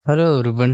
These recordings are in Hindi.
Hello everyone.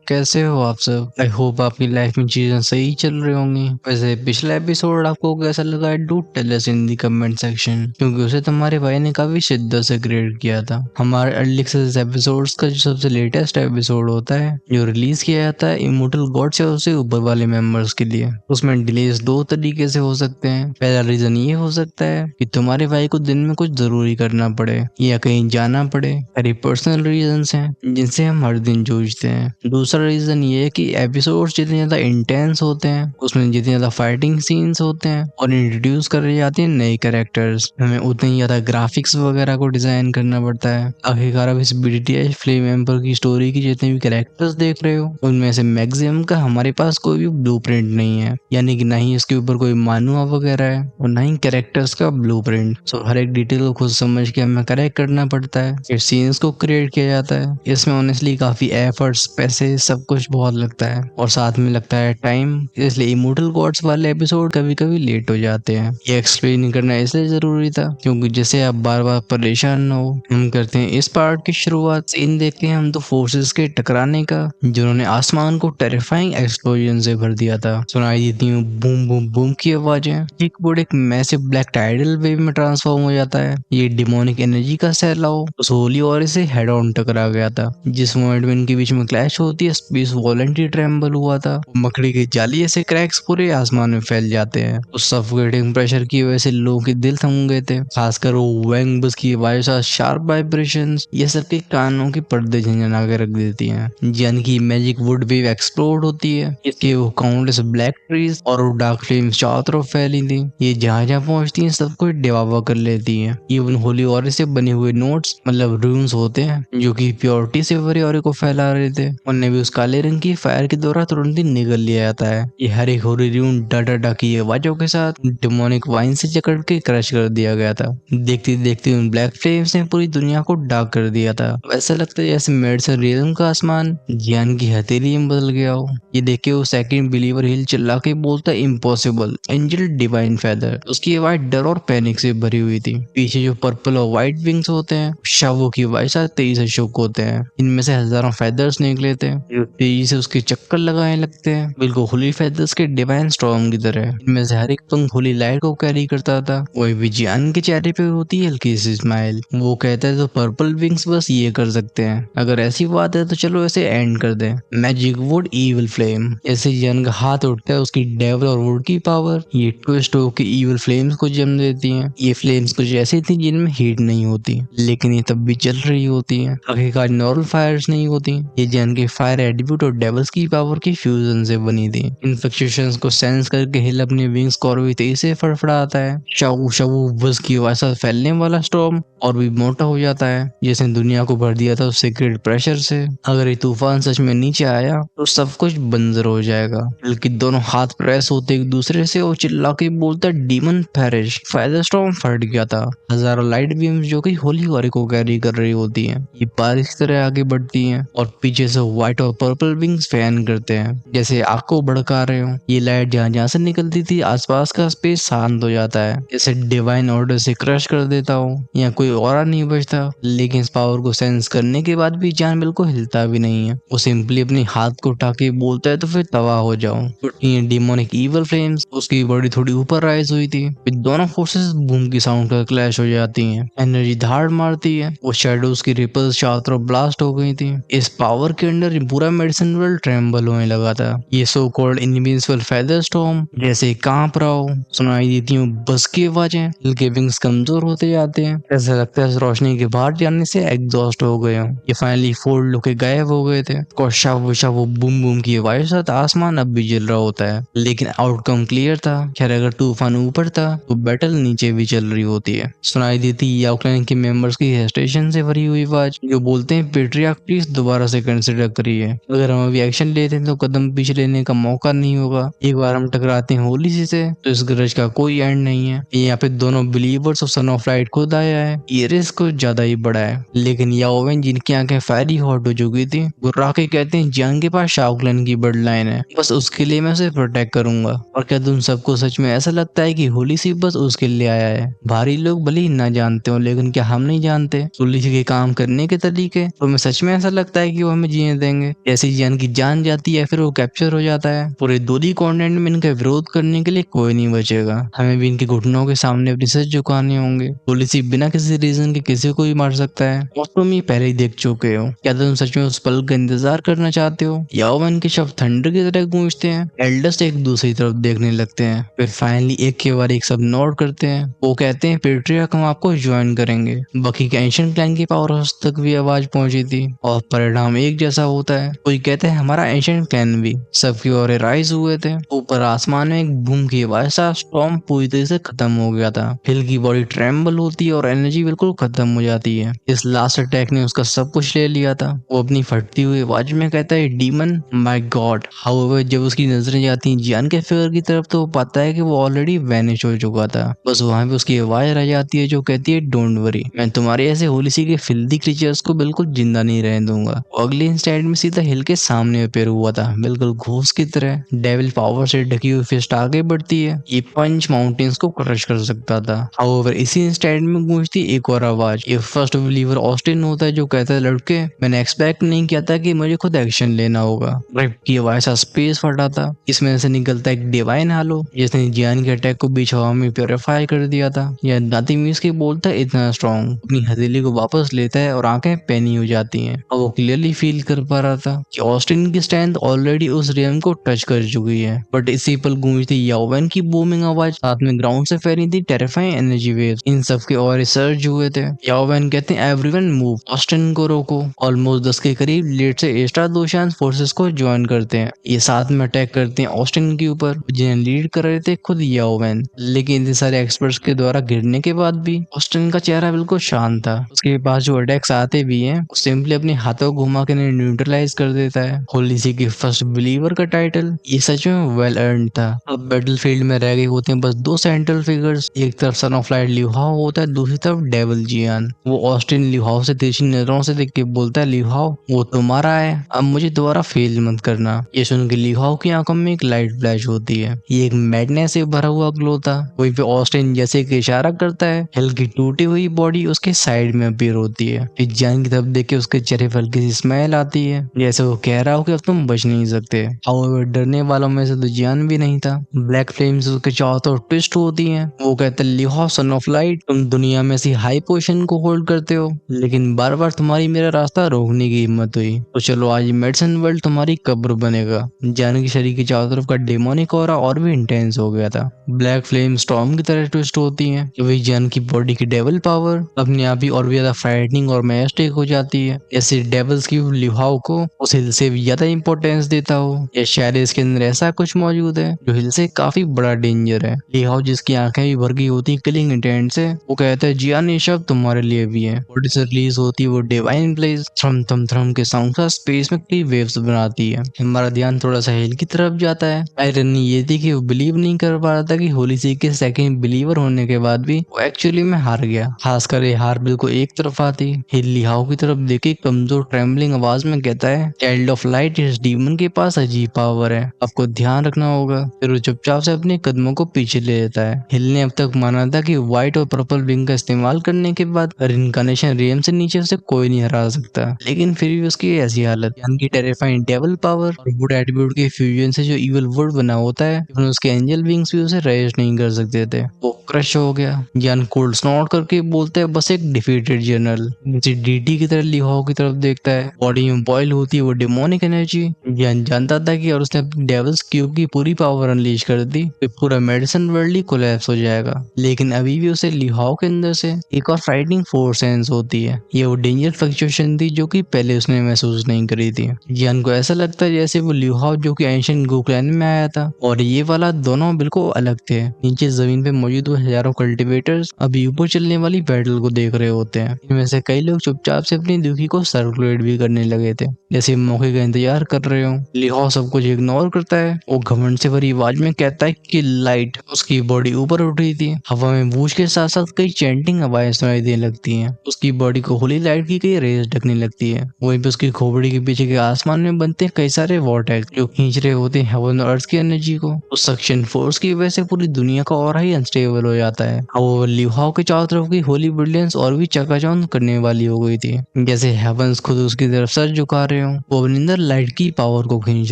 कैसे हो आप सब? आई होप आपकी लाइफ में चीजें सही चल रही होंगी। वैसे पिछला एपिसोड आपको कैसा लगा है? Do tell us in the comment section, क्योंकि उसे तुम्हारे भाई ने काफी शिद्दत से क्रिएट किया था। हमारे अर्ली सक्सेस एपिसोड्स का जो सबसे लेटेस्ट एपिसोड होता है जो रिलीज किया जाता है इमोर्टल गॉड्स या उससे ऊपर वाले मेंबर्स के लिए, उसमें डिलेस दो तरीके से हो सकते हैं। पहला रीजन ये हो सकता है कि तुम्हारे भाई को दिन में कुछ जरूरी करना पड़े या कहीं जाना पड़े। सारी पर्सनल रीजंस हैं जिनसे हम हर दिन जूझते हैं। दूसरा रीजन ये है कि एपिसोड्स जितने ज्यादा इंटेंस होते हैं उसमें जितने ज्यादा फाइटिंग सीन्स होते हैं और इंट्रोड्यूस कर रहे जाते हैं नए कैरेक्टर्स, हमें उतने ही ज्यादा ग्राफिक्स वगैरह को डिजाइन करना पड़ता है। आखिरकार अब इस बीटीएस फ्लेम एम्पर की स्टोरी की जितने भी कैरेक्टर्स देख रहे हो उनमें से मैक्सिमम का हमारे पास कोई भी ब्लूप्रिंट नहीं है, यानी कि ना ही इसके ऊपर कोई मानुआ वगैरह है और ना ही कैरेक्टर्स का ब्लूप्रिंट। सो हर एक डिटेल को खुद समझ के हमें करेक्ट करना पड़ता है, फिर सीन्स को क्रिएट किया जाता है। इसमें ऑनेस्टली काफी एफर्ट्स, पैसे, सब कुछ बहुत लगता है और साथ में लगता है टाइम। इसलिए इमोर्टल गॉड्स वाले एपिसोड कभी कभी लेट हो जाते हैं। ये एक्सप्लेन करना इसलिए जरूरी था क्योंकि जैसे आप बार बार परेशान न हो। हम करते हैं इस पार्ट की शुरुआत। सीन देखते हैं हम तो फोर्सेस के टकराने का, जिन्होंने आसमान को टेरिफाइंग एक्सप्लोजन से भर दिया था। सुनाई देती हूँ बूम बूम बूम की आवाजें। एक बोर्ड एक मैसिव ब्लैक टाइडल वेव में ट्रांसफॉर्म हो जाता है। ये डिमोनिक एनर्जी का सैलाब उस होली और से हेड ऑन टकरा गया था। जिस मोमेंट में इनके बीच में क्लैश होती है स्पेस वॉलेंटरी ट्रेम्बल हुआ था। मकड़ी की जाली ऐसे क्रैक्स पूरे आसमान में फैल जाते हैं। उस सफोकेटिंग प्रेशर की वजह से लोगों के दिल थम गए थे, खासकर वो वैंग बस की आवाज साथ शार्प वाइब्रेशंस ये सबके कानों के पर्दे झंझना के रख देती हैं। यानी कि मैजिक वुड वेव एक्सप्लोड होती है। इसके वो काउंटलेस ब्लैक ट्रीज और वो डार्क फ्लेम्स चारों तरफ फैली थी। ये जहाँ जहाँ पहुंचती हैं सब कुछ डिवावा कर लेती हैं। इवन होली और से बने हुए नोट्स मतलब रून्स होते हैं जो कि प्योरिटी से भरे और को फैला रहे थे, उन्हें भी उस काले रंग की फायर के द्वारा तुरंत ही निगल लिया जाता है। ये हर एक होली रून डा डा डा की आवाजों के साथ डिमोनिक वाइन से जकड़ के क्रश कर दिया गया था। देखते देखते उन ब्लैक फ्लेम्स ने पूरी दुनिया को डार्क कर दिया था। वैसा लगता है जैसे मेडिसन रियल्म का आसमान ज्ञान की हथेली में बदल गया हो। ये देखे वो सेकंड बिलीवर हिल चिल्ला के बोलता है इम्पॉसिबल एंजल डिवाइन फेदर। उसकी आवाज डर और पैनिक से भरी हुई थी। पीछे जो पर्पल और व्हाइट विंग्स होते हैं शवों की आवाज साथ तेजी से शुक होते हैं। इनमें से हजारों फेदर्स निकले थे जो तेजी से उसके चक्कर लगाने लगते हैं, बिल्कुल होली फेदर्स के डिवाइन स्टॉर्म की तरह। इनमें से हर एक पंख होली लाइट को कैरी करता था। वही विजियान के चेहरे पे होती है हल्की सी स्माइल। वो कहता है तो पर्पल विंग्स बस ये कर सकते हैं, अगर ऐसी बात है तो चलो ऐसे एंड कर दें। Magic would evil flame. ऐसे जन का हाथ उठता है उसकी डेवल और वुड की पावर ये ट्विस्ट होकर इविल फ्लेम्स को जन्म देती हैं। ये फ्लेम्स कुछ ऐसी थी जिनमें हीट नहीं होती लेकिन ये तब भी जल रही होती हैं। आखिरकार नॉर्मल फायर्स नहीं होती, ये जन के फायर एट्रीब्यूट और डेवल्स की पावर के फ्यूजन से बनी थी। इन फ्लक्चुएशंस को सेंस करके हिल अपने विंग्स को और भी तेजी से फड़फड़ाता है। शाऊ शाऊ बस की आवाज से फैलने वाला स्टॉर्म और भी मोटा हो जाता है, जिसने दुनिया को भर दिया था उस सीक्रेट प्रेशर से। अगर ये तूफान सच में नीचे आया तो सब कुछ बंजर हो जाएगा। बल्कि दोनों हाथ प्रेस होते एक दूसरे से और चिल्ला के बोलता डीमन पेरिश। फायर स्टॉर्म फट गया था। हजारों लाइट बीम्स जो कि होली वारी को कैरी कर रही होती हैं ये बारिश की तरह आगे बढ़ती हैं और पीछे से व्हाइट और पर्पल विंग्स फैन करते हैं जैसे आग को भड़का रहे हो। ये लाइट जहाँ जहाँ से निकलती थी आसपास का स्पेस शांत हो जाता है, जैसे डिवाइन ऑर्डर से क्रश कर देता हो या कोई और नहीं बचता। लेकिन इस पावर को सेंस करने के बाद भी जान बिल्कुल हिलता भी नहीं है। वो सिंपली अपने हाथ को उठा के बोलता है तो फिर तबाह हो जाओ। ये डिमोनिक इविल फ्लेम्स उसकी बॉडी थोड़ी ऊपर राइज हुई थी। फिर दोनों फोर्सेस बूम की साउंड का क्लैश हो जाती हैं। एनर्जी धाड़ मारती है। वो शैडोज की रिपल्स चारों तरफ ब्लास्ट हो गई थी। इस पावर के अंदर पूरा मेडिसिन वर्ल्ड ट्रेम्बल होने लगा था। ये so called invincible feather storm जैसे कांप रहा हो। सुनाई देती हूँ बस की आवाजें। इनके विंग्स कमजोर होते जाते हैं। ऐसा लगता है रोशनी के बाहर जाने से एग्जॉस्ट हो गए हो। ये फाइनली फोल्ड होके गायब हो गए थे। शावो शावो बूम बूम की आवाज साथ आसमान अब भी जल रहा होता है, लेकिन आउटकम क्लियर था। खैर अगर तूफान ऊपर था तो बैटल नीचे भी चल रही होती है। सुनाई देती याओक्लाइन के मेंबर्स की हेस्टेशन से भरी हुई आवाज जो बोलते हैं पेट्रियार्क प्लीज दोबारा से कंसिडर करिए। अगर हम अभी एक्शन लेते हैं तो कदम पीछे लेने का मौका नहीं होगा। एक बार हम टकराते हैं होली से तो इस गरज का कोई एंड नहीं है। यहाँ पे दोनों बिलीवर्स और सन ऑफ लाइट खुद आया है। ये रिस्क कुछ ज्यादा ही बड़ा है। लेकिन याओवेन जिनकी आंखें फायरी हॉट हो चुकी थी वो राके कहते हैं जियांग के पास शाओक्लाइन की ब्लड लाइन है, बस उसके लिए मैं उसे प्रोटेक्ट करूंगा। और क्या तुम सबको सच में ऐसा लगता है कि होली सिर्फ बस उसके लिए आया है? भारी लोग भले ही ना जानते हो लेकिन क्या हम नहीं जानते होली के काम करने के तरीके? तुम्हें सच में ऐसा ऐसा लगता है कि वो हमें जीने देंगे। जैसे ही जियान की जान जाती है फिर वो कैप्चर हो जाता है। पूरे दूरी कॉन्टिनेंट में इनका विरोध करने के लिए कोई नहीं बचेगा। हमें भी इनके घुटनों के सामने अपनी सर झुकाने होंगे। पुलिस बिना किसी रीजन के किसी को भी मार सकता है और तुम ये पहले ही देख चुके हो। क्या तुम सच में उस पल का इंतजार करना चाहते हो? याओवन के शब्द थंडर की तरह गूंजते हैं। एल्डर्स एक दूसरी तरफ देखने लगते हैं, फिर फाइनली एक के बाद एक सब नोट करते हैं। वो कहते हैं पेट्रियार्क हम आपको ज्वाइन करेंगे। बकी के एंशिएंट क्लैन की पावर हाउस तक भी आवाज पहुंची थी और परिणाम एक जैसा होता है। कोई कहते हैं हमारा एंशिएंट क्लैन भी। सबकी ओर राइज हुए थे। ऊपर आसमान में एक बूम की आवाज सा स्टॉर्म पूरी तरह से खत्म हो गया था। हिल की बॉडी ट्रेम्बल होती है और एनर्जी बिल्कुल खत्म हो जाती है। इस लास्ट अटैक ने उसका सब कुछ ले लिया था। वो अपनी फटती हुई आवाज में कहता है डीमन माय गॉड। हाउएवर जब उसकी नजरें जाती हैं जियान के फिगर की तरफ तो वो पाता है कि वो ऑलरेडी वैनिश हो चुका था। बस वहां पे उसकी आवाज रह जाती है जो कहती है डोंट वरी, मैं तुम्हारे ऐसे होली सी के फिल्दी क्रीचर्स को बिल्कुल जिंदा नहीं रहने दूंगा। अगले इंस्टेंट में सीधा हिल के सामने अपेयर हुआ था, बिल्कुल घोष की तरह। डेविल पावर से ढकी हुई फिस्ट आगे बढ़ती है। ये पंच माउंटेन्स को क्रश कर सकता था। हाउएवर इसी इंस्टेंट में गूंजती एक और आवाज। ये फर्स्ट बिलीवर ऑस्टिन होता है जो कहता है लड़के मैंने एक्सपेक्ट नहीं किया था कि मुझे खुद एक्शन लेना होगा। रिप की आवाज सा स्पेस फटा था। इसमें से निकलता एक डिवाइन हालो जिसने जियान के अटैक को बीच हवा में प्योरीफाई कर दिया था। यह नाती मीस के बोलता है इतना स्ट्रॉन्ग, अपनी हथेली को वापस लेता है और आंखें पैनी हो जाती हैं। और वो क्लियरली फील कर पा रहा था कि ऑस्टिन की स्ट्रेंथ ऑलरेडी उस रियम को टच कर चुकी है। बट इसी पल गूंजती याओवेन की बूमिंग आवाज साथ में ग्राउंड से फैली थी टेरिफाइंग एनर्जी वेव्स। इन सब के और सर्ज हुए थे। याओवेन कहते हैं एवरीवन मूव, ऑस्टिन को रोको। ऑलमोस्ट 10 के करीब लेट से एस्ट्रा दोशान फोर्सेस को ज्वाइन करते हैं। ये साथ में अटैक करते हैं ऑस्टिन के ऊपर जिन्हें लीड कर रहे थे खुद याओवेन। लेकिन इतने सारे एक्सपर्ट्स के द्वारा गिरने के बाद भी ऑस्टिन का चेहरा बिल्कुल शांत था। उसके पास जो अटैक्स आते भी हैं वो सिंपली अपने हाथों को घुमा के न्यूट्रलाइज कर देता है। होली सी की फर्स्ट बिलीवर का टाइटल ये सच में वेल अर्न था। अब बैटलफील्ड में रह गए होते हैं बस दो सेंट्रल फिगर्स। एक तरफ सन ऑफ लाइट लिहाओ होता है, दूसरी तरफ डेविल जियान। वो ऑस्टिन लिहाओ से तिरछी नजरों से देख के बोलता है लिहाओ वो तुम्हारा है, अब मुझे दोबारा फेल मत करना। ये सुन के लिहाओ की आंखों में एक लाइट फ्लैश होती है। ये एक मैडनेस से भरा हुआ ग्लो था। वहीं पे ऑस्टिन जैसे कि इशारा करता है हल्की टूटी हुई बॉडी उसके साइड में अपीयर होती है। फिर जियान की तरफ देख के उसके चेहरे पर हल्की सी स्माइल आती है जैसे वो कह रहा हो कि अब तुम बच नहीं सकते। हाउएवर डरने वालों में से तो जियान भी नहीं था। ब्लैक फ्लेम्स उसके चारों तरफ ट्विस्ट होती हैं। वो कहता है लिहाओ सन ऑफ लाइट तुम दुनिया में ऐसी हाई पोजीशन को होल्ड करते हो लेकिन बार बार तुम्हारी मेरा रास्ता रोकने की हिम्मत हुई तो चलो आज मेडिसिन वर्ल्ड तुम्हारी कब्र बनेगा। जियान के शरीर की चारों तरफ का डेमोनिक ऑरा और भी इंटेंस हो गया था। ब्लैक फ्लेम स्टॉर्म की तरह ट्विस्ट होती हैं। वही जियान की बॉडी की डेविल पावर अपने आप ही और भी ज्यादा फ्राइटनिंग और मैजेस्टिक हो जाती है। ऐसे डेविल्स की लिहाओ को उस हिल से भी ज्यादा इंपॉर्टेंस देता हो या शायद इसके अंदर ऐसा कुछ मौजूद है जो हिल से काफी बड़ा डेंजर है। लिहाओ जिसकी आंखें भी भर गई होती किलिंग इंटेंट से वो कहता है जियान ये शब्द तुम्हारे लिए भी है। बॉडी से रिलीज होती वो डिवाइन ब्लेज थ्रम थ्रम थ्रम के साउंड का स्पेस में कई वेव्स बनाती है। हमारा ध्यान थोड़ा सा हिल की तरफ जाता है। आयरनी ये थी कि वो बिलीव नहीं कर पा रहा था कि होली सी के सेकंड बिलीवर होने के बाद भी वो एक्चुअली में हार गया। खासकर ये हार बिल्कुल एक तरफा थी। हिल लिहाओ की तरफ देखे कमजोर ट्रेम्बलिंग आवाज में कहता है चाइल्ड ऑफ लाइट इस डीमन के पास अजीब पावर है, आपको ध्यान रखना होगा। फिर वो चुपचाप से अपने कदमों को पीछे ले लेता है। हिल ने अब तक माना था कि व्हाइट और पर्पल विंग का इस्तेमाल करने के बाद रिनकार्नेशन रियम से नीचे उसे कोई नहीं हरा सकता, लेकिन फिर भी उसकी ऐसी हालत की टेरिफाइंग डेविल पावर और वुड एट्रीब्यूट के फ्यूजन से जो इविल वुड बना होता है उसके एंजल विंग्स भी उसे रेस्ट नहीं कर सकते थे। वो क्रश हो गया। ज्यान कोल्ड स्नॉट करके बोलते हैं बस एक डिफीटेड जनरल। डीटी की तरह लिहाओ की तरफ देखता है। बॉडी में बॉयल होती है वो डिमोनिक एनर्जी। ज्यान जानता था कि और उसने अपनी डेविल्स क्यूब की पूरी पावर अनलीश कर दी तो पूरा मेडिसिन वर्ल्ड ही कोलैप्स हो जाएगा। लेकिन अभी भी उसे लिहाओ के अंदर से एक और फ्राइटनिंग फोर्स सेंस होती है। ये वो डेंजर फ्लक्चुएशन थी जो कि पहले उसने महसूस नहीं करी थी। ज्यान को ऐसा लगता है जैसे वो लिहाओ जो कि एंशिएंट गोक्लैन में आया था और ये वाला दोनों बिल्कुल अलग थे। नीचे जमीन पे मौजूद वो हजारों कल्टिवेटर्स अभी ऊपर चलने वाली बैटल को देख रहे होते हैं। इनमें से कई लोग चुपचाप से अपनी दुखी को सर्कुलेट भी करने लगे थे जैसे मौके का इंतजार कर रहे हो। लिहाओ सब कुछ इग्नोर करता है। वो घमंड से भरी आवाज में कहता है कि लाइट। उसकी बॉडी ऊपर उठ रही थी। हवा में बूझ के साथ साथ कई चैंटिंग आवाजें सुनाई देने लगती हैं। उसकी बॉडी को होली लाइट की कई रेस ढकने लगती है। वहीं पे उसकी खोपड़ी के पीछे के आसमान में बनते हैं कई सारे वॉर्टेक्स जो खींच रहे होते हैं हेवन और अर्थ की एनर्जी को। उस सक्शन फोर्स की वजह से पूरी दुनिया का और ही अनस्टेबल हो जाता है। लिहाओ के चारों तरफ की होली ब्रिलियंस और भी चकाचौंध करने वाली हो गई थी। जैसे हेवन ड्रैगन्स खुद उसकी तरफ सर झुका रहे हो। वो अपने अंदर लाइट की पावर को खींच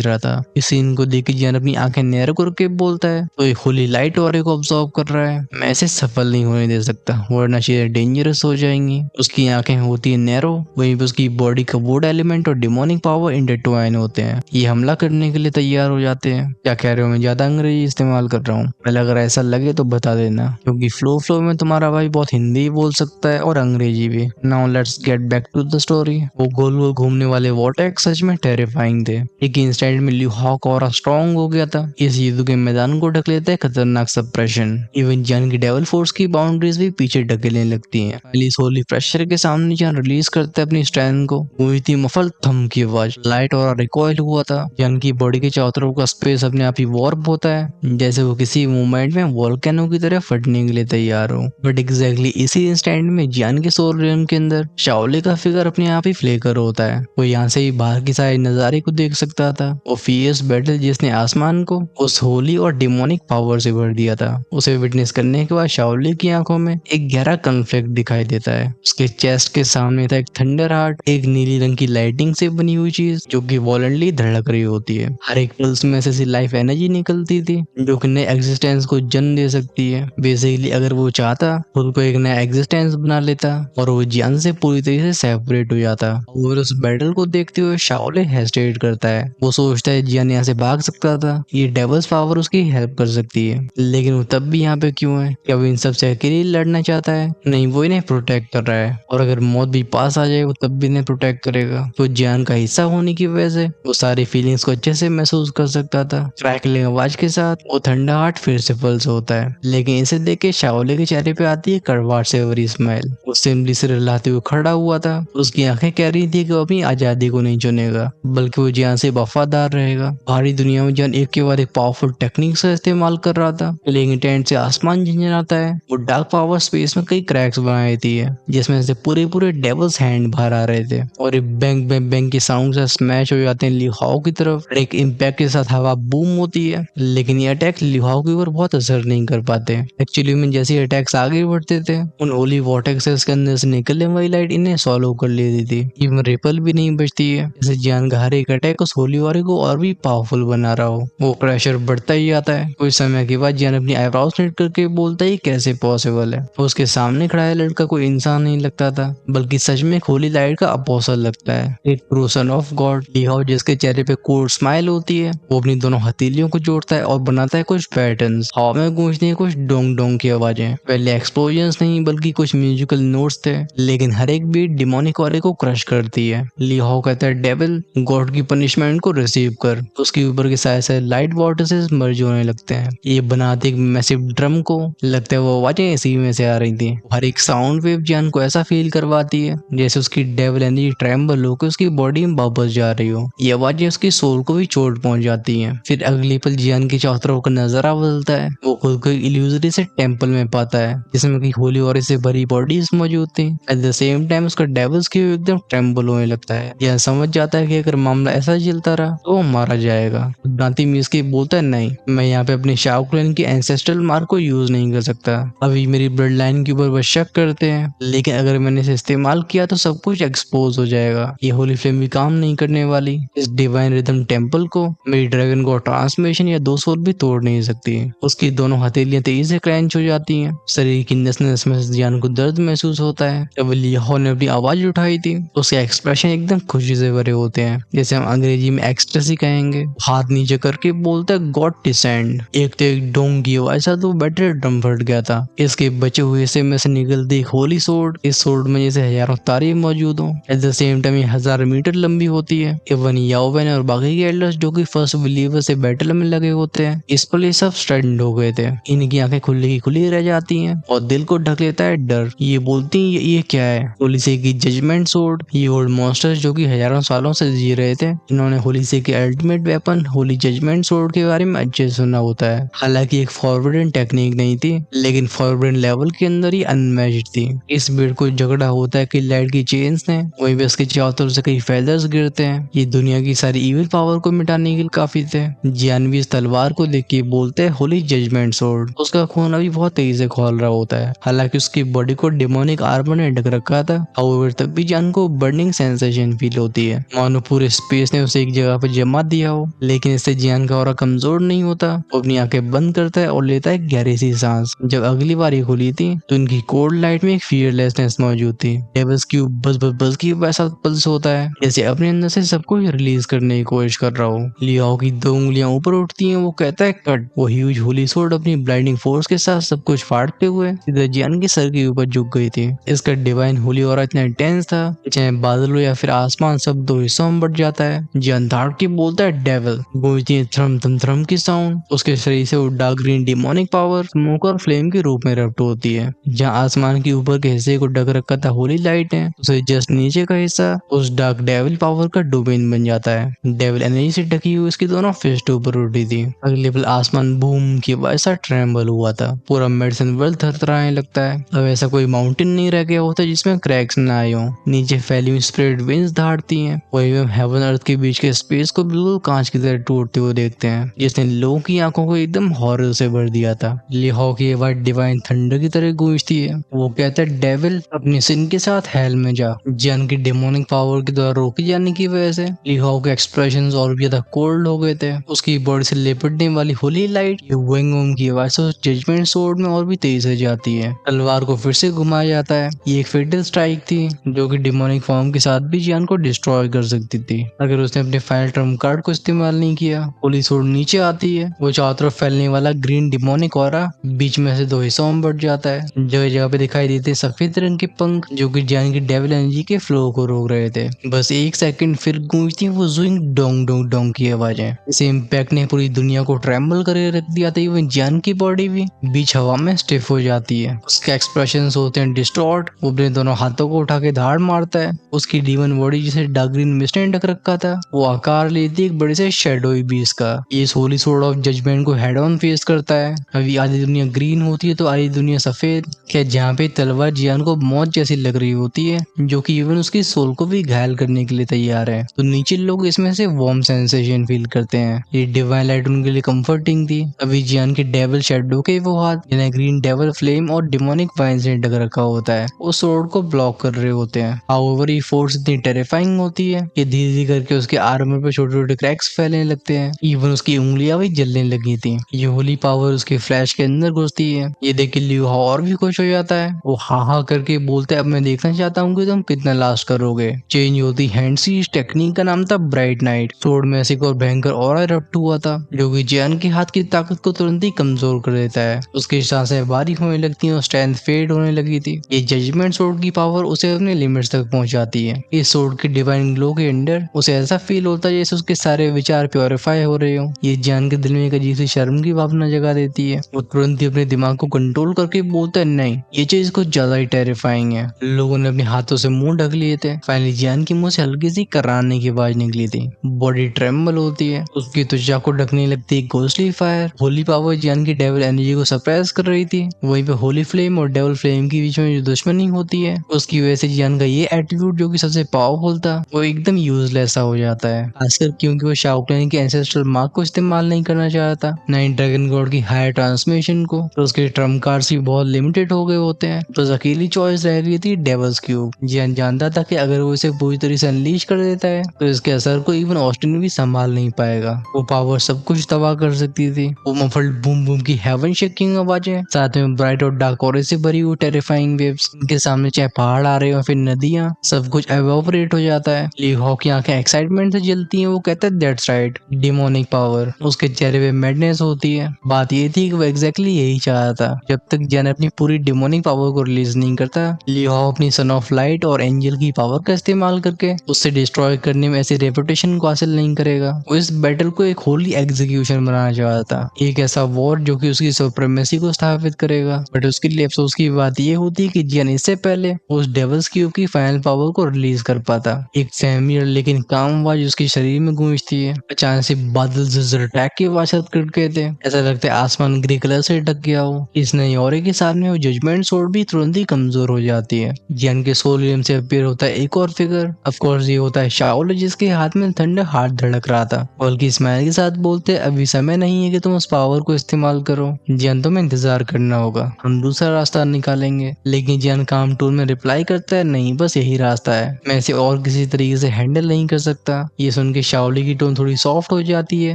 रहा था। इस सीन को देख के जियान अपनी आंखें नैरो करके बोलता है तो एक होली लाइट ऑरे को ऑब्जॉर्व कर रहा है। मैं ऐसे सफल नहीं होने दे सकता वरना चीजें डेंजरस हो जाएंगी। उसकी आंखें होती है नैरो, वहीं पे उसकी बॉडी का वुड एलिमेंट और डिमोनिक पावर इंटरट्वाइन होते हैं। ये हमला करने के लिए तैयार हो जाते हैं। क्या कह रहे हो, मैं ज्यादा अंग्रेजी इस्तेमाल कर रहा हूँ? पहले अगर ऐसा लगे तो बता देना, क्योंकि फ्लो में तुम्हारा भाई बहुत हिंदी बोल सकता है और अंग्रेजी भी। Now let's get back to the story. वो गोल गोल घूमने वाले वॉर्टेक्स सच में टेरिफाइंग थे। एक इंस्टेंट में ल्यू हॉक और स्ट्रॉन्ग हो गया था। इस युद्ध के मैदान को ढक लेता है खतरनाक सप्रेशन। इवन जन की डेवल फोर्स की बाउंड्रीज भी पीछे ढकेलने लगती हैं। इस होली प्रेशर के सामने जन रिलीज करता है अपनी स्ट्रेंथ को। हुई थी मफल थम की आवाज, लाइट और रिकॉइल हुआ था। जन की बॉडी के चारों तरफ का स्पेस अपने आप ही वॉर्प होता है, जैसे वो किसी मूवमेंट में वोल्केनो की तरह फटने के लिए तैयार हो। बट एग्जैक्टली इसी इंस्टेंट में जियान के सोल रियम के अंदर शाओले का फिगर अपने आप ही फ्लेकर होता है। वो यहाँ से ही बाहर की सारे नजारे को देख सकता था। वो फियर्स बैटल जिसने आसमान को उस होली और डिमोनिक पावर से भर दिया था, उसे विटनेस करने के बाद शाओले की आंखों में एक गहरा कॉन्फ्लिक्ट दिखाई देता है। उसके चेस्ट के सामने था एक थंडर हार्ट, एक नीली रंग की लाइटिंग से बनी हुई चीज जो कि वॉलेंटली धड़क रही होती है। हर एक पल्स में से लाइफ एनर्जी निकलती थी जो कि नए एग्जिस्टेंस को जन्म दे सकती है। बेसिकली अगर वो चाहता खुद को एक नया एग्जिस्टेंस बना लेता और वो जियान से पूरी तरीके से सेपरेट हो जाता। और उस बैटल को देखते हुए शाओले हेजिटेट करता है। वो सोचता है जियान यहाँ से भाग सकता था, ये डेवल्स पावर उसकी हेल्प कर सकती है, लेकिन वो तब भी यहाँ पे क्यों है? क्या वो इन सब से अकेले लड़ना चाहता है? नहीं, वो इन्हें प्रोटेक्ट कर रहा है, और अगर मौत भी पास आ जाए वो तब भी इन्हें प्रोटेक्ट करेगा। तो जियान का हिस्सा होने की वजह से वो सारी फीलिंग्स को अच्छे से महसूस कर सकता था। क्रैकलिंग आवाज के साथ वो ठंडा हार्ट फिर से पल्स होता है, लेकिन इसे देख के शाओले के चेहरे पे आती है कड़वाहट से भरी स्माइल। वो सिंपली सिर हिलाते हुए खड़ा हुआ था। उसकी आंखें कह रही थी कि वो अपनी आजादी को नहीं चुनेगा, बल्कि वो जियान से वफादार रहेगा। बाहरी दुनिया में जियान एक के बाद एक पावरफुल टेक्निक का इस्तेमाल कर रहा था। लेकिन टेंट से आसमान झंझनाता है। वो डार्क पावर स्पेस में कई क्रैक्स बना देती है, जिसमें से पूरे डेवल्स हैंड बाहर आ रहे थे, और एक बैंग बैंग बैंग के साउंड से स्मैश हो जाते हैं लिहाओ की तरफ। एक इम्पैक्ट के साथ हवा बूम होती है, लेकिन ये अटैक लिहाओ के ऊपर बहुत असर नहीं कर पाते। एक्चुअली में जैसे अटैक्स आगे बढ़ते थे, उन होली वॉर्टेक्सेस के अंदर से निकलने वाली लाइट इन्हें सॉल्व कर लेती थी। इवन रिपल भी नहीं बचती है, जैसे जियान का हर एक अटैक उस होली वारे को और भी पावरफुल बना रहा हो। वो प्रेशर बढ़ता ही जाता है। कुछ समय के बाद जियान अपनी आईब्रोज नेट करके बोलता है कैसे पॉसिबल है। उसके सामने खड़ा है लड़का कोई इंसान नहीं लगता था, बल्कि सच में होली लाइट का अपोसल लगता है, एक ट्रू सन ऑफ गॉड। लिहाओ जिसके चेहरे पे कोल्ड स्माइल होती है, वो अपनी दोनों हथेलियों को जोड़ता है और बनाता है कुछ पैटर्न्स। हवा में गूंजती है कुछ डोंग डोंग की आवाजें। पहले एक्सप्लोजन्स नहीं बल्कि कुछ म्यूजिकल नोट्स थे, लेकिन हर एक बीट डिमोनिक ऑरे को क्रश करती है। लिहाओ कहता है डेविल गॉड की पनिशमेंट को रिसीव कर। उसके ऊपर के सारे लाइट वॉर्टिसेस मर्ज होने लगते हैं। ये बनाते एक मैसिव ड्रम को, लगता है वो आवाजें इसी में से आ रही थी। हर एक साउंड वेव जियान को ऐसा फील करवाती है जैसे उसकी डेविल एनर्जी ट्रेम्बल होकर उसकी बॉडी में वापस जा रही हो। ये आवाजें उसकी सोल को भी चोट पहुंच जाती हैं। फिर अगली पल जियान की चारों तरफ का नजारा बदलता है। वो खुद को इल्यूजरी से टेंपल में पाता है, जिसमें की होली और से भरी बॉडीज मौजूद थी। एट द सेम टाइम उसका डेविल्स की एकदम ट्रेम्बल होने लगता है। यह समझ जाता है कि अगर मामला ऐसा चलता रहा तो वो मारा जाएगा। दांती मीस के बोलता है नहीं, मैं यहाँ पे अपने शाओ क्लैन की एंसेस्ट्रल मार्क को यूज नहीं कर सकता। अभी मेरी ब्लड लाइन के ऊपर बस शक करते हैं, लेकिन अगर मैंने इसे इस्तेमाल किया तो सब कुछ एक्सपोज हो जाएगा। ये होली फ्लेम भी काम नहीं करने वाली। इस डिवाइन रिदम टेंपल को मेरी ड्रैगन गॉड ट्रांसमिशन या दो सोल भी तोड़ नहीं सकती। उसकी दोनों हथेलियां तेजी से क्लैंच हो जाती हैं। शरीर की नस नस में जियान को दर्द महसूस होता है। जब लिहाओ ने अपनी आवाज उठाई थी, उसके एक्सप्रेशन एकदम खुशी से भरे होते हैं, जैसे हम अंग्रेजी में एक्सटेसी कहेंगे। हाथ नीचे करके बोलता है गॉड डिसेंड। एक तो एक डोंगी ऐसा तो बैटरी ड्रम फट गया था। इसके बचे हुए हिस्से में से निकलती एक होली सोर्ड। इस सोर्ड में जैसे हजारों तारे मौजूद हों। एट द सेम टाइम ये 1000 मीटर लंबी होती है। इवन याओवेन और बाकी के एल्डर्स जो कि फर्स्ट बिलीवर से बैटल में लगे होते हैं, इस पर ये सब स्टैंड हो गए थे। इनकी आंखें खुली की खुली रह जाती हैं और दिल को ढक लेता है डर। ये बोलती हैं ये क्या है? होलीसे की जजमेंट सोर्ड। ये ओल्ड मॉन्स्टर्स जो कि हजारों सालों से जी रहे थे, इन्होंने होलीसे के ultimate weapon holy judgement sword के बारे में अच्छे से सुना होता है। हालांकि एक फॉरवर्डन टेक्निक नहीं थी, लेकिन फॉरवर्डन लेवल के अंदर ही अनमैच्ड थी। इस बीट को झगड़ा होता है कि लाइट की चेन्स ने, वहीं पे उसके चारों तरफ से कई फेदर्स गिरते हैं। ये दुनिया की सारी इविल पावर को मिटाने के लिए काफी थे। जियान भी इस तलवार को देख के बोलते हैं होली जजमेंट सोर्ड। उसका खून अभी बहुत तेजी से खौल रहा होता है। हालांकि उसकी बॉडी को डिमोनिक आर्मर ने ढक रखा था। हाउएवर तब भी जियान को बर्निंग सेंसेशन फील होती है, मानो पूरे स्पेस ने उसे एक जगह पर जमा दिया हो। लेकिन इससे जियान का ऑरा कमजोर नहीं होता। वो अपनी आंखें बंद करता है और लेता है गहरी सी सांस। जब अगली बार ये खुली थी तो इनकी कोल्ड लाइट में एक फियरलेसनेस मौजूद थी। डेविल्स क्यूब बस बस बस की वैसा पल्स होता है, जैसे अपने अंदर से सब कुछ रिलीज करने की कोशिश कर रहा हो। लियाओ की 2 उंगलियां ऊपर उठती हैं, वो कहता है कट। वो ह्यूज होली सोर्ड अपनी ब्लाइंडिंग फोर्स के साथ सब कुछ फाड़ते हुए सीधे जियान के सर के ऊपर झुक गई थी। इसका डिवाइन होली ऑरा इतना इंटेंस था, चाहे बादल हो या फिर आसमान, सब 2 हिस्सों में बढ़ जाता है। जियान धाड़ के बोलता है डेविल। गूंजती है थ्रम थ्रम थ्रम की साउंड। उसके शरीर से वो dark green demonic power smoke और फ्लेम के रूप में रफ्ट होती है। जहाँ आसमान के ऊपर के हिस्से को ढक रखा था होली लाइट है, उसे जस्ट नीचे का हिस्सा उस डार्क डेविल पावर का डोमेन बन जाता है। डेविल एनर्जी से ढकी हुई उसकी दोनों फिस्ट ऊपर उठी थी। अगले पल आसमान बूम की वैसा ट्रेम्बल हुआ था। पूरा मेडिसिन वर्ल्ड थरथराने लगता है। अब ऐसा कोई माउंटेन नहीं रह गया होता जिसमें क्रैक्स न आए हों। नीचे फैली हुई स्प्रेड विंड्स दहाड़ती हैं। वही हम हेवन अर्थ के बीच के स्पेस को बिल्कुल कांच की तरह टूटते हुए देखते हैं, जिसने लोगों की आंखों को एकदम हॉरर से भर दिया था। लिहाओ की आवाज डिवाइन थंडर की तरह गूंजती है। वो कहता है डेविल अपने सिन के साथ हेल में जा। जियान की डेमोनिक पावर के द्वारा रोके जाने की वजह से लिहाओ के एक्सप्रेशंस और भी ज्यादा कोल्ड हो गए थे। उसकी बॉडी से लिपटने वाली होली लाइट विंग की आवाज से जजमेंट सोर्ड में और भी तेज से जाती है। तलवार को फिर से घुमाया जाता है। ये एक फेटल स्ट्राइक थी जो कि डिमोनिक फॉर्म के साथ भी जियान को डिस्ट्रॉय कर सकती थी अगर उसने अपने फाइनल ट्रम्प कार्ड को इस्तेमाल नहीं किया। होली सोर्ड नीचे आती है। वो चारों तरफ फैलने वाला ग्रीन डिमोनिक ऑरा बीच में से 2 हिस्सों में बढ़ जाता है। जगह जगह पे दिखाई देते सफेद रंग के पंख जो कि जियान की डेविल एनर्जी के फ्लो को रोक रहे थे। बस 1 सेकंड फिर गूंजती वो जुइंग डोंग डोंग डोंग की आवाजें। इस इम्पैक्ट ने पूरी दुनिया को ट्रेम्बल करके रख दिया था। इवन जियान की बॉडी भी बीच हवा में स्टिफ हो जाती है। उसके एक्सप्रेशन होते हैं डिस्टॉर्ट। वो अपने दोनों हाथों को उठा के धाड़ मारता है। उसकी डीमन बॉडी जिसे डार्क ग्रीन मिस्ट ने ढक रखा था वो आकार लेती एक बड़े से शैडोई बीस्ट का। ये होली सोर्ड ऑफ जजमेंट को हेड ऑन फेस करता है। अभी आधी दुनिया ग्रीन होती है तो आधी दुनिया सफेद। क्या जहाँ पे तलवार जियान को मौत जैसी लग रही होती है, जो कि इवन उसकी सोल को भी घायल करने के लिए तैयार है, तो नीचे लोग इसमें से वार्म सेंसेशन फील करते हैं। ये डिवाइन लाइट उनके लिए कंफर्टिंग थी। अभी जियान के डेविल शैडो के वो हाथ जिन्हें ग्रीन डेविल फ्लेम और डिमोनिक वाइन से ढक रखा होता है वो सोर्ड को ब्लॉक कर रहे होते हैं। हाउएवर ये फोर्स इतनी टेरिफाइंग होती है कि धीरे धीरे करके उसके आर्मर पे छोटे छोटे क्रैक्स फैलने लगते हैं। इवन उसकी उंगलियां भी जलने लगी थी। ये होली पावर उसके फ्लैश के अंदर घुसती है। ये देख के लियो और भी खुश हो जाता है। वो हा करके बोलते है अब मैं देखना चाहता हूँ कि तुम कितना लास्ट करोगे। चेंज होती हैंड से इस टेक्निक का नाम था ब्राइट नाइट। सोर्ड में ऐसे और भयंकर ऑरा इरप्ट हुआ था जो कि जियान के हाथ की ताकत को तुरंत ही कमजोर कर देता है। उसकी सांसें बारीक होने लगती हैं और स्ट्रेंथ फेड होने लगी थी। ये जजमेंट सोर्ड की पावर उसे अपने लिमिट्स तक पहुंचाती है। इस सोर्ड की डिवाइन ग्लो के अंदर उसे ऐसा फील होता है जैसे उसके सारे विचार प्योरीफाई हो रहे हो। ये जियान के दिल में एक अजीब सी शर्म की भावना जगा देती है। वो तुरंत ही अपने दिमाग को कंट्रोल करके बोलता है नहीं, ये चीज कुछ ज्यादा ही टेरिफाइंग है। लोगों ने अपने हाथों से मुंह ढक लिए थे। फाइनली जियान के मुंह से हल्की सी कराने की आवाज निकली थी। बॉडी ट्रेम्बल होती है। उसकी त्वचा को ढकने लगती है घोस्टली फायर। होली पावर जियान की डेविल एनर्जी को सप्रेस कर रही थी। वहीं पे होली फ्लेम और डेविल फ्लेम के बीच में जो दुश्मनी होती है उसकी वजह से जियान का ये एटीट्यूड जो कि सबसे पावरफुल था वो एकदम यूजलेस सा हो जाता है। खासकर क्योंकि वो शाओक्लैन के एंसेस्ट्रल मार्क को इस्तेमाल नहीं करना चाहता, ना ही ड्रैगन गॉड की हायर ट्रांसमिशन को। तो उसके ट्रम्प कार्ड्स भी बहुत लिमिटेड हो गए होते हैं। तो अकेली चॉइस रह गई थी डेविल्स क्यूब। जियान जानता था कि अगर वो इसे पूरी तरह से अनलीश कर देता है तो इसके असर को इवन ऑस्टिन भी संभाल नहीं पाएगा। वो पावर सब कुछ तबाह कर सकती थी। वो मफल्ड बूम बूम की हेवन शेकिंग आवाजें, साथ में ब्राइट और डार्क ऑरेंज से भरी हुई टेरिफाइंग वेव्स, इनके सामने चाहे पहाड़ आ रहे हो फिर नदियां, सब कुछ एवोपरेट हो जाता है। लीहॉक की आंखें एक्साइटमेंट से जलती हैं। वो कहता है दैट्स राइट, डिमोनिक पावर। उसके चेहरे पे मैडनेस होती है। बात ये थी कि वो एग्जैक्टली यही चाहता था। जब तक जैन अपनी पूरी डिमोनिक पावर को रिलीज नहीं करता, लीहॉक अपनी सन ऑफ लाइट और एंजल की पावर का इस्तेमाल करके उससे डिस्ट्रॉय करने में ऐसी रेपुटेशन को हासिल नहीं करेगा। वो इस बैटल को एक होली एग्जीक्यूशन बनाना चाहता था, एक ऐसा वॉर जो कि उसकी सुप्रीमेसी को स्थापित करेगा। बट उसके लिए अफसोस की बात ये होती कि जियान इससे पहले उस डेविल्स क्यूब की फाइनल पावर को रिलीज कर पाता। एक फैमिलियर लेकिन काम आवाज उसके शरीर में गूंजती है। अचानक से बादल झुरझुर अटैक की आवाज करके थे। ऐसा लगता है आसमान ग्रे कलर से ढक गया हो। इस नई ऑरे के सामने वो जजमेंट सोर्ड भी तुरंत ही कमजोर हो जाती है। जियान के सोल रियम से अपीयर होता है एक और फिगर। ऑफ कोर्स ये होता है शाओल, जिसके हाथ में ठंडा हाथ धड़क रहा था। बल्कि स्माइल के साथ बोलते अभी समय नहीं है कि तुम उस पावर को इस्तेमाल करो जियान, तुम्हें इंतजार करना होगा, हम दूसरा रास्ता निकालेंगे। लेकिन जियान काम टूल में रिप्लाई करता है नहीं, बस यही रास्ता है, मैं इसे और किसी तरीके से हैंडल नहीं कर सकता। ये सुन के शाओली की टोन थोड़ी सॉफ्ट हो जाती है,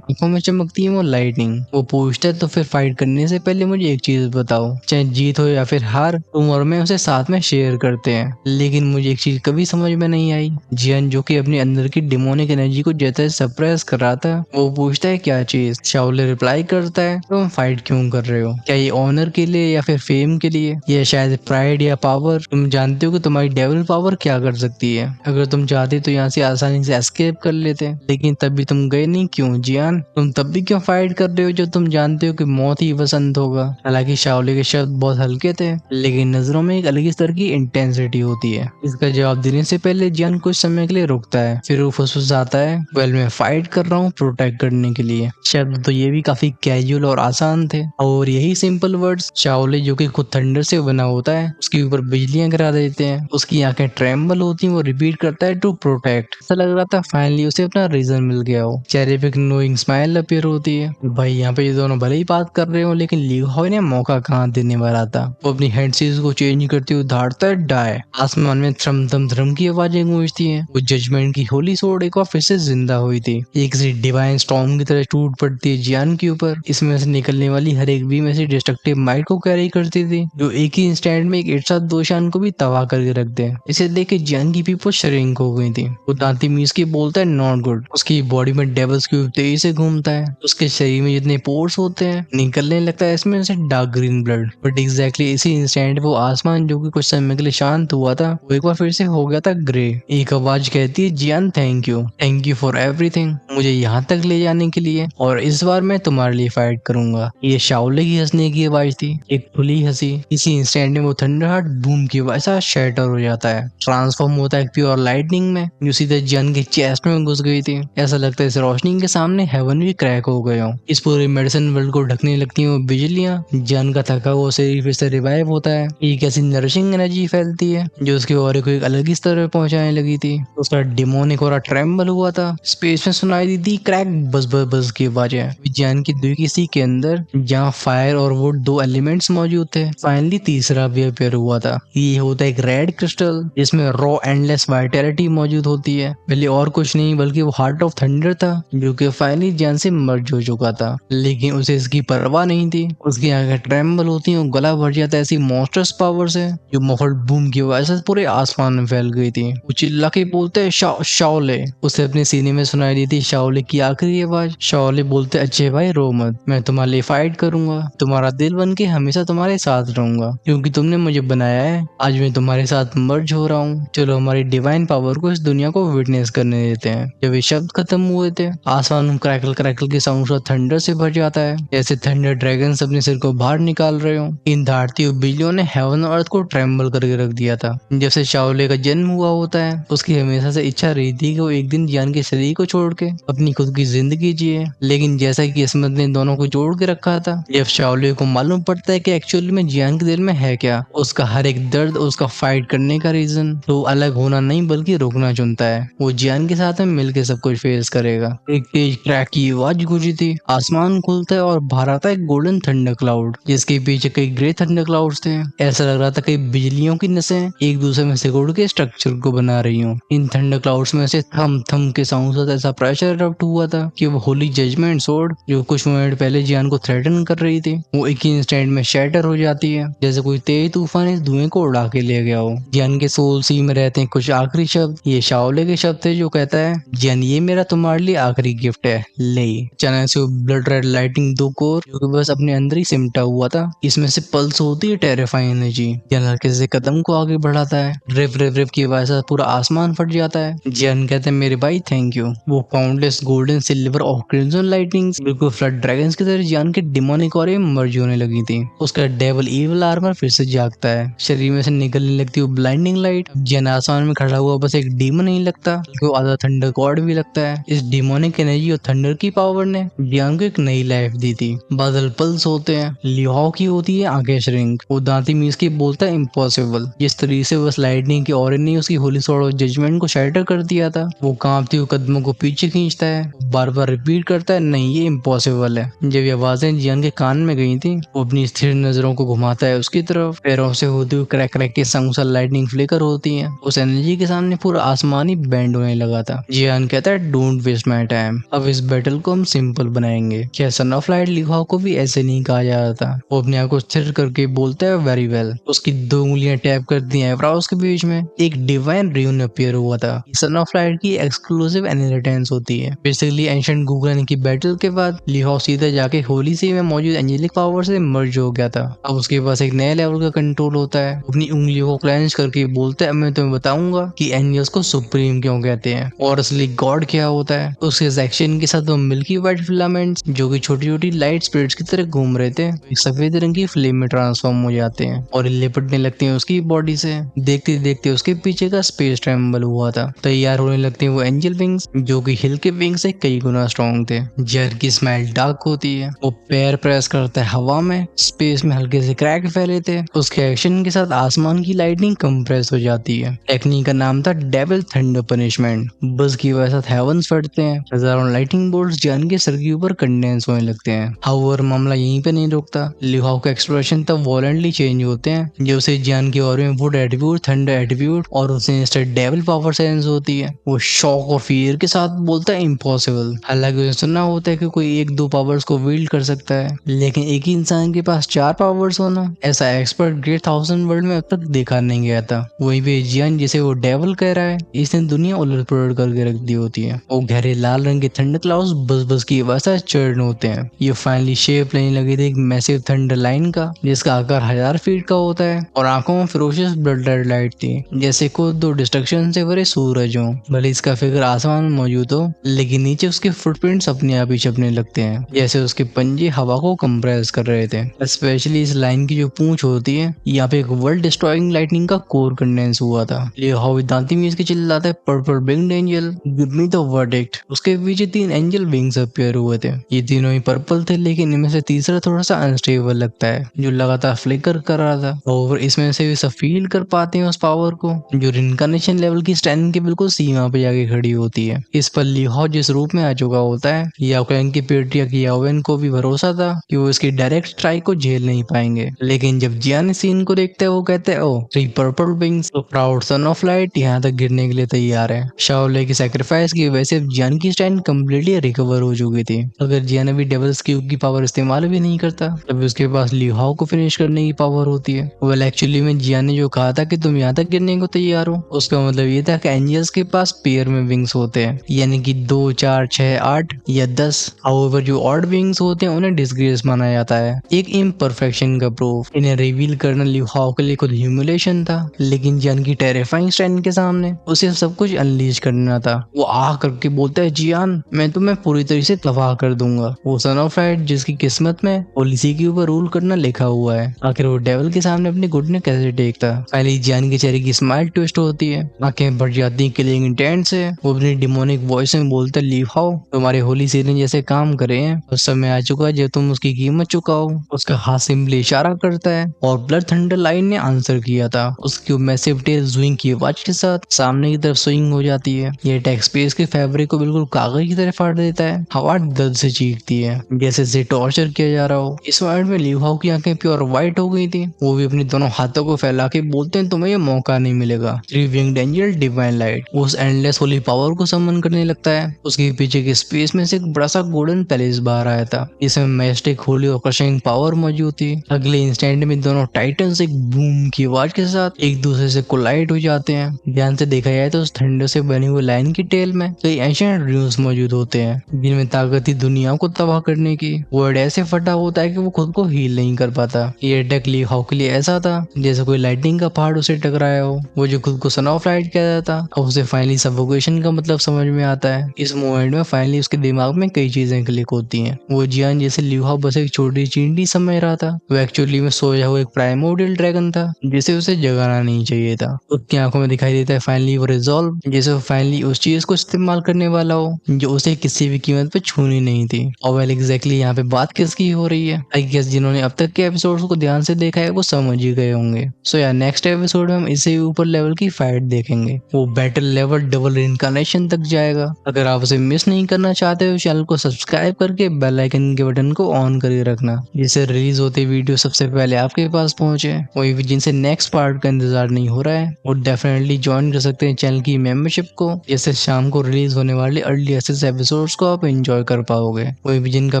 आंखों में चमकती है वो लाइटनिंग। वो पूछता है तो फिर फाइट करने से पहले मुझे एक चीज बताओ, चाहे जीत हो या फिर हार, तुम और मैं उसे साथ में शेयर करते हैं। लेकिन मुझे एक चीज कभी समझ में नहीं आई, जियान जो कि अपने अंदर की डिमोनिक एनर्जी को जैसे सप्रेस कर रहा था, वो पूछता है क्या चीज। शाओले रिप्लाई करता है तुम फाइट क्यों कर रहे हो, क्या ये ऑनर के लिए या फिर फेम के लिए, या शायद प्राइड या पावर। तुम जानते हो कि तुम्हारी डेविल पावर क्या कर सकती है, अगर तुम चाहते तो यहाँ से आसानी से एस्केप कर लेते, लेकिन तब भी तुम गए नहीं, क्यों जियान? तुम तब भी क्यों फाइट कर रहे हो जब तुम जानते हो कि मौत ही पसंद होगा। हालांकि शाओले के शब्द बहुत हल्के थे, लेकिन नजरों में एक अलग ही तरह की इंटेंसिटी होती है। इसका जवाब देने से पहले जियान कुछ समय के लिए रुकता है, फिर वो फुसफुसाता है, वेल मैं फाइट कर रहा हूँ प्रोटेक्ट करने के लिए। शब्द तो ये भी काफी कैजुअल और आसान थे, और यही सिंपल वर्ड्स शाओले जो कि खुद थंडर से बना होता है उसके ऊपर बिजलियां गिरा देते हैं। उसकी आंखें ट्रेम्बल होती हैं, वो रिपीट करता है टू प्रोटेक्ट। ऐसा लग रहा था फाइनली उसे अपना रीजन मिल गया हो। चेहरे पे नोइंग स्माइल अपीयर होती है। भाई यहाँ पे ये दोनों भले ही बात कर रहे हो, लेकिन लियू हाओ ने मौका कहाँ देने वाला था। वो अपनी हेडसीज को चेंज करते हुए धाड़ता है डाय। आसमान में थ्रम थ्रम थ्रम की आवाजें गूंजती हैं। वो जजमेंट की होली सोर्ड एक बार फिर से जिंदा हुई थी, एक किसी डिवाइन स्टॉर्म की तरह टूट पड़ती है जियान के ऊपर। इसमें से निकलने वाली हर एक बीम ऐसी डिस्ट्रक्टिव माइट को कैरी करती थी जो एक ही इंस्टेंट में एक एक साथ दो शान को भी तबाह करके रख दे। इसे देख के जियान की पीपल श्रिंक हो गई थी। वो दांती मीस के बोलता है नॉट गुड। उसकी बॉडी में डेवल्स क्यूब तेजी से घूमता है, उसके शरीर में जितने पोर्स होते हैं निकलने लगता है इसमें से dark green blood. But exactly इसी इंस्टेंट वो आसमान जो कि कुछ समय के लिए शांत हुआ था, वो एक बार फिर से हो गया था ग्रे। एक आवाज कहती है जियान थैंक यू फॉर एवरीथिंग, मुझे यहाँ तक ले जाने के लिए, और इस बार मैं तुम्हारे लिए फाइट करूंगा। ये शाओले की हंसने की आवाज थी, एक खुली हंसी। इसी इंस्टेंट में वो थंडर हार्ट बूम की वजह शैटर हो जाता है, ट्रांसफॉर्म होता है प्योर लाइटनिंग में जो सीधे जियान के चेस्ट में घुस गई थी। ऐसा लगता है इस रोशनी के सामने हेवन भी क्रैक हो गया हो। इस पूरे मेडिसिन वर्ल्ड को ढकने लगती हैं वो बिजलियां। जियान का थका हुआ शरीर फिर से रिवाइव होता है, एक ऐसी नरिशिंग एनर्जी फैलती है जो उसके ऑरे को एक अलग ही स्तर पर पहुंचाने लगी थी। उसका डिमोनिक ऑरा ट्रेम्बल हुआ था, स्पेस में सुनाई दी थी क्रैक बस बस बस की आवाजें। जियान की दुई किसी के अंदर जहाँ फायर और वुड दो एलिमेंट्स मौजूद थे, फाइनली तीसरा भी अपेयर हुआ था। ये होता है एक रेड क्रिस्टल जिसमें रॉ एंडलेस वाइटैलिटी मौजूद होती है। पहले और कुछ नहीं बल्कि वो हार्ट ऑफ थंडर था जो कि फाइनली जियान से मर्ज हो चुका था, लेकिन उसे इसकी परवाह नहीं थी। उसकी आंखें ट्रेम्बल होती हैं, गला भर जाता है ऐसी मॉन्स्टर्स पावर से जो मुफल बूम की वजह से पूरे आसमान में फैल गई थी। वो चिल्ला के बोलते हैं शाओले। उसे अपने सीने में सुनाई दी थी शाओले की आखिरी आवाज। शाओले बोलते अच्छे भाई रो मत, मैं तुम्हारे लिए फाइट करूंगा, तुम्हारा दिल बन के हमेशा तुम्हारे साथ रहूंगा, क्योंकि तुमने मुझे बनाया है। आज मैं तुम्हारे साथ मर्ज हो रहा हूँ, चलो हमारी डिवाइन पावर को इस दुनिया को विटनेस करने देते हैं। जब ये शब्द खत्म हुए थे, आसमान क्रैकल क्रैकल के साउंड से थंडर से भर जाता है, जैसे थंडर ड्रैगन्स अपने सिर को बाहर निकाल रहे हो। इन धारती हुई बिजलियों ने हेवन और अर्थ को ट्रेम्बल करके रख दिया था। जब से शाओले का जन्म हुआ होता है, उसकी हमेशा से इच्छा रही थी कि वो एक दिन जियान के शरीर को छोड़ के अपनी खुद की जिंदगी जिए, लेकिन जैसा कि किस्मत ने दोनों को जोड़ के रखा था, जब शाओले को मालूम पड़ता है कि एक्चुअली में जियान के दिल में है क्या, उसका हर एक दर्द, उसका फाइट करने का रीजन, तो अलग होना नहीं बल्कि रुकना चुनता है। वो जियान के साथ में मिलकर सब कुछ फेस करेगा। एक तेज क्रैक की आवाज गूंजी थी, आसमान खुलता है और बाहर आता है गोल्डन थंडर क्लाउड, जिसके पीछे कई ग्रे थंडर क्लाउड्स थे। ऐसा लग रहा था कई बिजलियों की नसें एक दूसरे में सिकुड़ के स्ट्रक्चर को बना रही हूँ। इन थंडर क्लाउड्स में से थम थम के साउंड से ऐसा प्रेशर इरप्ट हुआ था कि वो होली जजमेंट सोर्ड जो कुछ मिनट पहले जियान को थ्रेटन कर रही थी, वो एक ही इंस्टेंट में शैटर हो जाती है, जैसे कोई तेज तूफान इस धुएं को उड़ा के ले गया हो। जियान के सोल सी में रहते हैं कुछ आखिरी शब्द। ये शाओले के शब्द थे जो कहता है जियान ये मेरा तुम्हारे लिए आखिरी गिफ्ट है, ले। अचानक से ब्लड रेड लाइटिंग दो कोर जो कि बस अपने अंदर ही सिमटा हुआ था, इसमें से पल्स होती है टेरिफाइंग एनर्जी। जियान हल्के से कदम को आगे बढ़ाता है, रिप रिप रिप की वजह से पूरा आसमान फट जाता है। जियान कहते हैं मेरे भाई थैंक यू। वो काउंटलेस गोल्डन सिल्वर और क्रिम्सन लाइटिंग्स बिल्कुल फ्लड ड्रैगन्स की तरह जियान के डिमोनिक और मर्ज होने लगी थी। उसका डेविल इविल आर्मर फिर से जागता है, शरीर में से निकलने लगती है ब्लाइंडिंग लाइट। जियान आसमान में खड़ा हुआ बस एक डीमन नहीं लगता, वो आधा थंडर गॉड भी लगता है। इस डिमोनिक एनर्जी और थंडर की पावर ने जियान को एक नई लाइफ दी थी। बादल पल्स होते हैं, लियू हाओ की होती है आंखें श्रिंक। वो दांती मीस के बोलता है इम्पॉसिबल। जिस तरीके से बस लाइटनिंग के ऑरे ने उसकी होली सॉर्ड और जजमेंट को शैटर कर दिया था, वो कांपती हुई कदमों को पीछे खींचता है, बार बार रिपीट करता है नहीं ये इम्पॉसिबल है। जब ये आवाजें जियान के कान में गई थी, वो अपनी स्थिर नजरों को घुमाता है उसकी तरफ। पैरों से होती हुई क्रैक क्रैक के साउंड लाइटनिंग फ्लिकर होती होती है। उस एनर्जी के सामने पूरा आसमान ही बैंड होने लगा था। जियान कहता है डोंट वेस्ट माई टाइम, अब इस बैटल को हम सिंपल बनाएंगे। क्या सन ऑफ लाइट लिहाओ को भी ऐसे नहीं कहा जा रहा था? वो अपने आप को स्थिर करके बोलता है वेरी वेल। उसकी 2 उंगलियां टैप कर दी आईब्रोज के बीच में एक डिवाइन र्यून अपीयर हुआ था। सन ऑफ लाइट की एक्सक्लूसिव इनहेरिटेंस होती है। बेसिकली एंशिएंट गुगरन की बैटल के बाद लिहाओ सीधा जाके होली सी में मौजूद एंजेलिक पावर से मर्ज हो गया था। अब उसके पास एक नए लेवल का कंट्रोल होता है। अपनी उंगलियों को क्लेंच करके बोलता है मैं तुम्हें बताऊंगा कि एंजल्स को सुप्रीम क्यों कहते हैं और असली गॉड क्या होता है। उसके एक्शन के साथ वो मिल्की व्हाइट फिलामेंट्स जो कि छोटी छोटी लाइट स्पिरिट्स की तरह घूम रहे थे एक सफेद रंग की फ्लेम में ट्रांसफॉर्म हो जाते हैं और लिपटने लगते हैं उसकी बॉडी से। देखते देखते उसके पीछे का स्पेस ट्रैवल हुआ था। तैयार होने लगते हैं वो एंजल विंग्स जो कि हिल के विंग से कई गुना स्ट्रॉन्ग थे। जर की स्माइल डार्क होती है। वो पैर प्रेस करता है हवा में, स्पेस में हल्के से क्रैक फैले थे। उसके एक्शन के साथ आसमान की लाइटनिंग कंप्रेस हो जाती है। टेक्निक का नाम था डेविल थंडर पनिशमेंट। बस की वजह से हेवंस फटते हैं। हजारों लाइटिंग बोल्ट्स जान के सर के ऊपर कंडेंस होने लगते हैं। हाउएवर मामला यहीं पे नहीं रुकता। लिहाओ का एक्सप्रेशन तब वॉलेंटली चेंज होते हैं जब उसे जान के और में वुड एट्रीब्यूट, थंडर एट्रीब्यूट और उसे इंस्टेंट डेविल पावर सेंस होती है। वो शॉक और फियर के साथ बोलता है इम्पॉसिबल। हालांकि उसे सुनना होता है कि कोई 1-2 पावर्स को विल्ड कर सकता है, लेकिन एक ही इंसान के पास 4 पावर्स होना, ऐसा एक्सपर्ट ग्रेट 1000 वर्ल्ड में अब तक देखा नहीं गया था। वहीं पे जियान जिसे वो डेविल कह रहा है, इसने दुनिया उलट-पुलट करके रख दी होती है। वो गहरे लाल रंग के थंडर क्लाउड्स बस की आवाज से चर्न होते हैं। ये फाइनली शेप लेने लगे थे एक मैसिव थंडर लाइन का जिसका आकार 1000 फीट का होता है और आंखों में फिरोशियस ब्लड रेड लाइट थी जैसे खुद 2 डिस्ट्रक्शन से भरे सूरज हो। भले इसका फिगर आसमान में मौजूद हो लेकिन नीचे उसके फुटप्रिंट्स अपने आप ही छपने लगते हैं जैसे उसके पंजे हवा को कंप्रेस कर रहे थे। स्पेशली इस लाइन की जो पूंछ होती है यहाँ पे एक वर्ल्ड डिस्ट्रॉइंग लाइटनिंग का कोर कंडेंस हुआ था। ये हाउ दांती में इसके चिल्लाता है purple winged angel give me the verdict. उसके पीछे 3 एंजल विंग्स अपीयर हुए थे। ये तीनों ही पर्पल थे लेकिन इनमें से तीसरा थोड़ा सा अनस्टेबल लगता है जो लगातार फ्लिकर कर रहा था। और इसमें से भी सब फील कर पाते हैं उस पावर को जो रिनकार्नेशन लेवल की स्ट्रेंथ की बिल्कुल सीमा पे जाके खड़ी होती है। इस पर लिहाओ जिस रूप में आ चुका होता है याओक्लैंग की पेट्रियर्क याओवेन को भी भरोसा था कि वो इसकी डायरेक्ट स्ट्राइक को झेल नहीं पाएंगे। लेकिन जब जियान इस सीन को देखते हैं वो कहते हैं ओ 3 पर्पल विंग्स तो प्राउड सन ऑफ लाइट यहाँ तक गिरने के लिए तैयार है। शाओले की सैक्रिफाइस की वजह से जियान की स्ट्रेंथ कम्प्लीटली रिकवर हो चुकी थी। अगर जियान अभी डेविल्स क्यूब की पावर इस्तेमाल भी नहीं करता तभी उसके पास लिहाओ को फिनिश करने की पावर होती है। वेल एक्चुअली में जियान ने जो कहा था कि तुम यहाँ तक गिरने को तैयार हो उसका मतलब ये था कि एंजल्स के पास पेयर में विंग्स होते हैं यानी कि 2, 4, 6, 8 या 10। हाउएवर जो ऑड विंग्स होते हैं उन्हें डिसग्रेस माना जाता है, एक इम्परफेक्शन का प्रूफ। इन्हें रिवील करना लिहाओ के लिए खुद ह्यूमिलेशन था लेकिन जियान की टेरिफाइंग स्ट्रेंथ के सामने उसे सब कुछ अनलीज करना था। वो आह करके बोलता है जियान मैं तुम्हें पूरी तरह से तबाह कर दूंगा। वो सन ऑफ लाइट जिसकी किस्मत में पॉलिसी के ऊपर रूल करना लिखा हुआ है, आखिर वो डेविल के सामने अपनी घुटने कैसे टेकता। पहले जियान के चेहरे की स्माइल ट्विस्ट होती है, आंखें भर जाती किलिंग इंटेंट से। वो अपनी डिमोनिक वॉइस में बोलता है लिहाओ तुम्हारे होली सीजन जैसे काम करे हैं उस समय आ चुका है जब तुम उसकी कीमत चुकाओ। उसका हाथ सिंपली इशारा करता है और ब्लड थंडर लाइन ने आंसर किया था। उसकी मैसिव टेल स्विंग की आवाज के साथ सामने की तरफ स्विंग हो जाती है। ये अटैक स्पेस के फैब्रिक को बिल्कुल कागज की तरह फाड़ देता है। हवा दर्द से चीखती है जैसे इसे टॉर्चर किया जा रहा हो। इस वार्ड में लिहाओ की आंखें प्योर व्हाइट हो गई थी। वो भी अपने दोनों हाथों को फैला के बोलते हैं तुम्हें ये मौका नहीं मिलेगा। 3 विंग्ड एंजल डिवाइन लाइट उस एंडलेस होली पावर को समन करने लगता है। उसके पीछे के स्पेस में से एक बड़ा सा गोल्डन पैलेस बाहर आया था जिसमें मैजेस्टिक होली और क्रशिंग पावर मौजूद थी। अगले इंस्टेंट में दोनों टाइटन्स एक बूम की आवाज के साथ एक दूसरे से कोलाइड हो जाते हैं। ध्यान से देखा जाए तो उस थंडर से बनी हुई लाइन की टेल में कई एंशिएंट रून्स मौजूद होते हैं जिनमें ताकत थी दुनिया को तबाह करने की। वर्ड ऐसे फटा होता है कि वो खुद को हील नहीं कर पाता। ये अटैक लिहाओ के लिए ऐसा था जैसे कोई लाइटनिंग का पहाड़ उसे टकराया हो। वो जो खुद को सन ऑफ लाइट कहता था अब उसे फाइनली सफोकेशन का मतलब समझ में आता है। इस मोमेंट में फाइनली उसके दिमाग में कई चीजें क्लिक होती हैं। वो जियान जैसे लिहाओ बस एक छोटी चींटी समझ रहा था, वो एक्चुअली में सोया हुआ एक प्राइमोर्डियल ड्रैगन था जिसे उसे जगाना नहीं चाहिए था। उसकी आंखों में दिखाई देता है फाइनली वो रिजॉल्व, जैसे वो फाइनली उस चीज को इस्तेमाल करने वाला हो जो उसे किसी भी कीमत पे छूनी नहीं थी। और वेल एग्जैक्टली यहाँ पे बात किसकी हो रही है? आई गेस जिन्होंने अब तक के एपिसोड्स को ध्यान से देखा है वो समझ ही गए होंगे। सो यार नेक्स्ट एपिसोड में हम इससे ऊपर लेवल की फाइट देखेंगे। वो बैटल लेवल डबल इनकार्नेशन तक जाएगा। अगर आप उसे मिस नहीं करना चाहते हो चैनल को सब्सक्राइब करके बेल आइकन के बटन को ऑन करके रखना जिससे रिलीज होते वीडियो सबसे पहले आपके पास पहुंचे। वही जिनसे नेक्स्ट पार्ट का इंतजार नहीं हो रहा है रहा है और डेफिनेटली ज्वाइन कर सकते हैं चैनल की मेंबरशिप को, जैसे शाम को रिलीज होने वाले अर्ली एक्सेस एपिसोड्स को आप एंजॉय कर पाओगे, कोई भी जिनका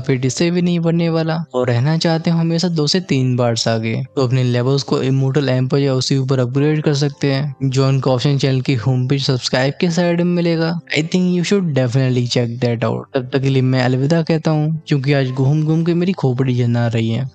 पेट इससे भी नहीं बनने वाला और रहना चाहते हो हमेशा 2 से 3 बार्स आगे, तो अपने लेवल्स को इमोर्टल एम्पर या उसी ऊपर अपग्रेड कर सकते हैं। ज्वाइन का ऑप्शन चैनल की होम पेज सब्सक्राइब के साइड में मिलेगा। I think you should definitely check that out. तब तक के लिए मैं अलविदा कहता हूँ, क्योंकि आज घूम घूम के मेरी खोपड़ी जल आ रही है।